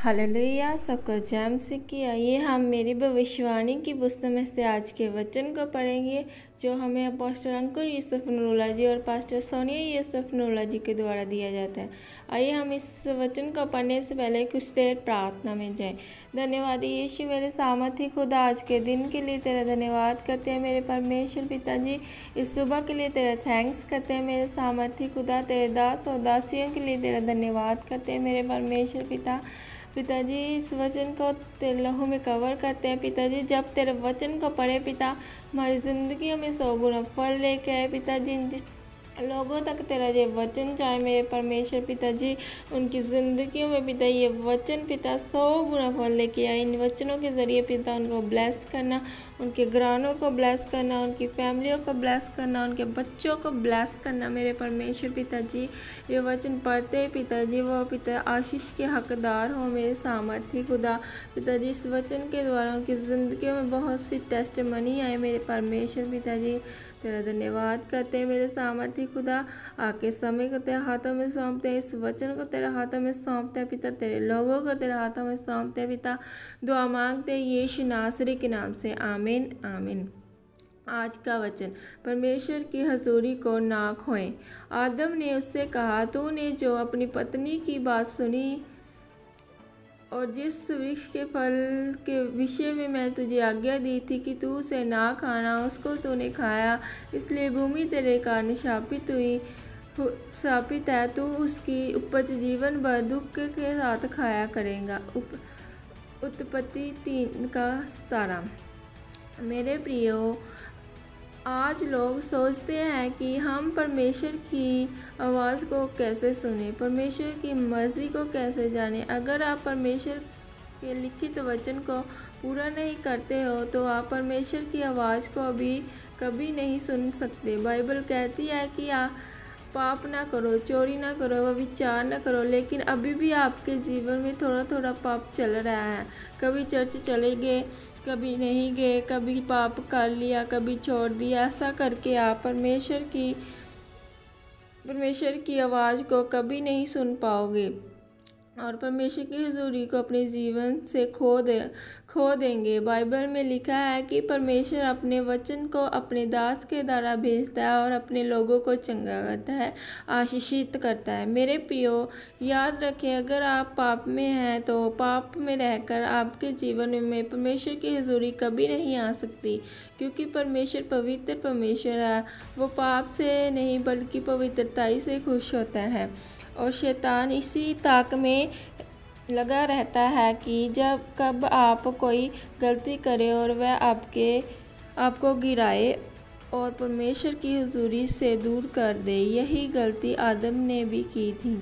Hallelujah. सबको जय मसीह की। आइए हम मेरी भविष्यवाणी की पुस्तक में से आज के वचन को पढ़ेंगे जो हमें अपोस्टल अंकुर यूसुफ नूरुल्लाह जी और पास्टर सोनिया यूसुफ नूरुल्लाह जी के द्वारा दिया जाता है। आइए हम इस वचन को पढ़ने से पहले कुछ देर प्रार्थना में जाएं। धन्यवाद यीशु मेरे सामर्थी खुदा, आज के दिन के लिए तेरा धन्यवाद करते हैं मेरे परमेश्वर पिताजी। इस सुबह के लिए तेरा थैंक्स करते हैं मेरे सामर्थी खुदा। तेरे दास और दासियों के लिए तेरा धन्यवाद करते हैं मेरे परमेश्वर पिताजी। इस वचन को तेरे लहू में कवर करते हैं पिताजी। जब तेरे वचन को पढ़े पिता, हमारी ज़िंदगी में 100 गुना फल लेके आए पिताजी। जिस लोगों तक तेरा ये वचन जाए मेरे परमेश्वर पिताजी, उनकी ज़िंदगियों में पिता ये वचन पिता 100 गुना फल लेके आए। इन वचनों के ज़रिए पिता उनको ब्लेस करना, उनके घरानों को ब्लेस करना, उनकी फैमिलियों को ब्लेस करना, उनके बच्चों को ब्लेस करना मेरे परमेश्वर पिताजी। ये वचन पढ़ते पिताजी वो पिता आशीष के हकदार हो मेरे सामर्थी खुदा। पिताजी इस वचन के द्वारा उनकी ज़िंदगी में बहुत सी टेस्टमनी आए मेरे परमेश्वर पिताजी। तेरा धन्यवाद करते हैं मेरे सामर्थी खुदा। आके समय को तेरे हाथों में सौंपते हैं, इस वचन को तेरे हाथों में सौंपते हैं पिता। तेरे लोगों को तेरे हाथों में सौंपते हैं पिता। दुआ मांगते हैं यीशु नासरी के नाम से, आमीन आमीन। आज का वचन, परमेश्वर की हजूरी को ना खोएं। आदम ने उससे कहा, तूने जो अपनी पत्नी की बात सुनी और जिस वृक्ष के फल के विषय में मैं तुझे आज्ञा दी थी कि तू उसे ना खाना, उसको तूने खाया, इसलिए भूमि तेरे कारण शापित है। तू उसकी उपज जीवन भर दुख के साथ खाया करेगा। उत्पत्ति 3:17। मेरे प्रियो, आज लोग सोचते हैं कि हम परमेश्वर की आवाज़ को कैसे सुने, परमेश्वर की मर्ज़ी को कैसे जाने। अगर आप परमेश्वर के लिखित वचन को पूरा नहीं करते हो तो आप परमेश्वर की आवाज़ को भी कभी नहीं सुन सकते। बाइबल कहती है कि आप पाप ना करो, चोरी ना करो, व्यभिचार ना करो, लेकिन अभी भी आपके जीवन में थोड़ा थोड़ा पाप चल रहा है। कभी चर्च चले गए, कभी नहीं गए, कभी पाप कर लिया, कभी छोड़ दिया। ऐसा करके आप परमेश्वर की आवाज़ को कभी नहीं सुन पाओगे और परमेश्वर की हुजूरी को अपने जीवन से खो देंगे। बाइबल में लिखा है कि परमेश्वर अपने वचन को अपने दास के द्वारा भेजता है और अपने लोगों को चंगा करता है, आशीषित करता है। मेरे प्रियो, याद रखें, अगर आप पाप में हैं तो पाप में रहकर आपके जीवन में परमेश्वर की हुजूरी कभी नहीं आ सकती, क्योंकि परमेश्वर पवित्र परमेश्वर है। वो पाप से नहीं बल्कि पवित्रता ही से खुश होता है। और शैतान इसी ताक में लगा रहता है कि कब आप कोई गलती करें और वह आपको गिराए और परमेश्वर की हुजूरी से दूर कर दे। यही गलती आदम ने भी की थी।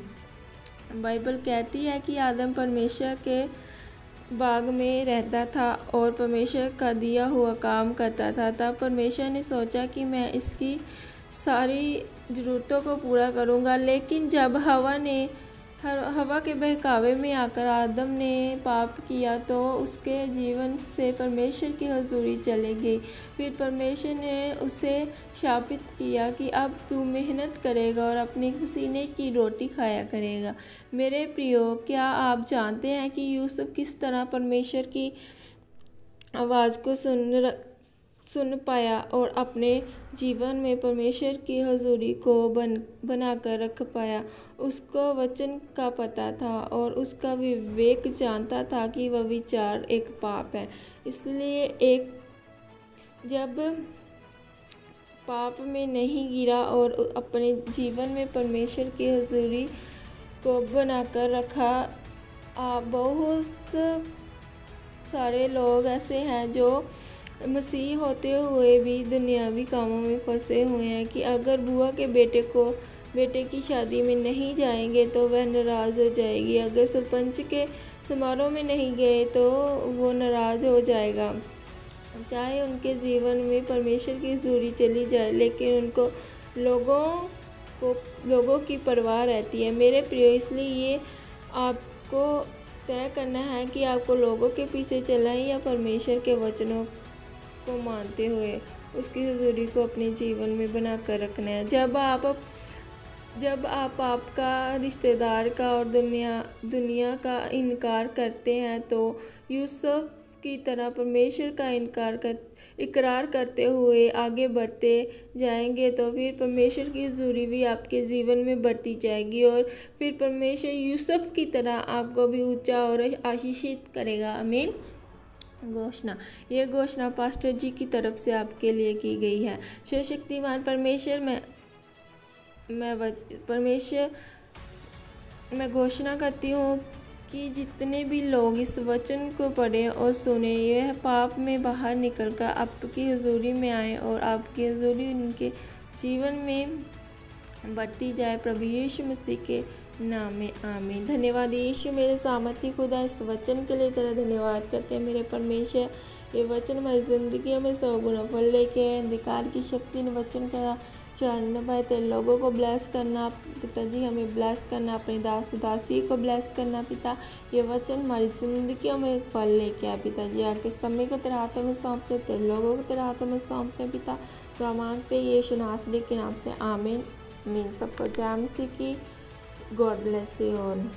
बाइबल कहती है कि आदम परमेश्वर के बाग में रहता था और परमेश्वर का दिया हुआ काम करता था। तब परमेश्वर ने सोचा कि मैं इसकी सारी ज़रूरतों को पूरा करूँगा, लेकिन जब हवा के बहकावे में आकर आदम ने पाप किया तो उसके जीवन से परमेश्वर की हुजूरी चली गई। फिर परमेश्वर ने उसे शापित किया कि अब तू मेहनत करेगा और अपने पसीने की रोटी खाया करेगा। मेरे प्रियो, क्या आप जानते हैं कि यूसुफ किस तरह परमेश्वर की आवाज़ को सुन पाया और अपने जीवन में परमेश्वर की हुजूरी को बनाकर रख पाया। उसको वचन का पता था और उसका विवेक जानता था कि वह विचार एक पाप है। इसलिए जब पाप में नहीं गिरा और अपने जीवन में परमेश्वर की हुजूरी को बनाकर रखा। बहुत सारे लोग ऐसे हैं जो मसीह होते हुए भी दुनियावी कामों में फंसे हुए हैं कि अगर बुआ के बेटे की शादी में नहीं जाएंगे तो वह नाराज़ हो जाएगी, अगर सरपंच के समारोह में नहीं गए तो वो नाराज़ हो जाएगा। चाहे उनके जीवन में परमेश्वर की हुजूरी चली जाए, लेकिन उनको लोगों की परवाह रहती है। मेरे प्रियो, इसलिए ये आपको तय करना है कि आपको लोगों के पीछे चलना है या परमेश्वर के वचनों को मानते हुए उसकी हुजूरी को अपने जीवन में बनाकर रखना है। जब आप जब आप आपका रिश्तेदार का और दुनिया का इनकार करते हैं तो यूसुफ की तरह परमेश्वर का इकरार करते हुए आगे बढ़ते जाएंगे तो फिर परमेश्वर की हजूरी भी आपके जीवन में बढ़ती जाएगी और फिर परमेश्वर यूसुफ की तरह आपको भी ऊंचा और आशीषित करेगा। आमीन। घोषणा। यह घोषणा पास्टर जी की तरफ से आपके लिए की गई है। सर्वशक्तिमान परमेश्वर मैं घोषणा करती हूँ कि जितने भी लोग इस वचन को पढ़ें और सुने यह पाप में बाहर निकलकर आपकी हजूरी में आए और आपकी हजूरी उनके जीवन में बढ़ती जाए। प्रभु यीशु मसीह के नाम में आमीन। धन्यवाद यीशु मेरे सामर्थी खुदा, इस वचन के लिए तेरा धन्यवाद करते हैं मेरे परमेश्वर। ये वचन हमारी ज़िंदगी में 100 गुना फल लेके अंधकार की शक्ति ने वचन का चढ़ने पाए तेरे लोगों को ब्लेस करना पिता जी, हमें ब्लेस करना, अपने दास दासी को ब्लेस करना पिता। ये वचन हमारी ज़िंदगी में फल लेके आए पिता जी। आके समय को तेरे हाथों में सौंपते, तेरे लोगों को तेरे हाथों में सौंपते पिता। तो मांगते यीशु नासरी के नाम से आमीन। मीन सबको जय मसीह की। God bless you all.